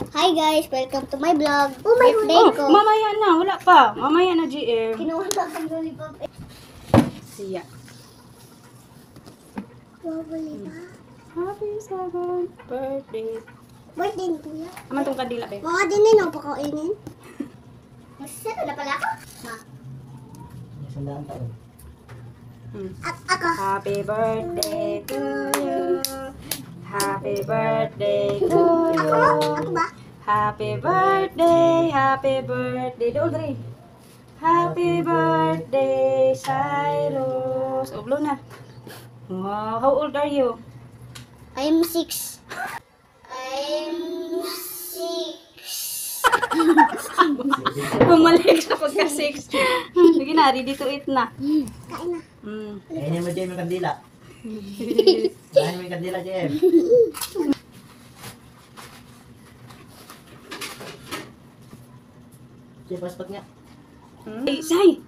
Hi guys, welcome to my vlog. Oh my God. Oh, mamaya na, wala pa. Mamaya na, GM. Kinuha na ang lollipop. Siya. Bawali ba? Happy 7th birthday. Birthday ni Kuya. Aman tong kandila, be. Baka din din ako pakainin. Masasado na pala ako. Ma. Sandaan taon. Ako. Happy birthday to you. Happy birthday to you. Ako ba? Happy birthday, happy birthday. Doon, Dre. Happy birthday, Cyrus. Oh, blow na. Wow, how old are you? I'm 6. I'm 6. Bumalik sa pagka-6. Sige na, ready to eat na. Kain na. Kainin mo, Jem, yung kandila. Kainin mo yung kandila, Jem. Jem, paspat nga. Hey, Sai!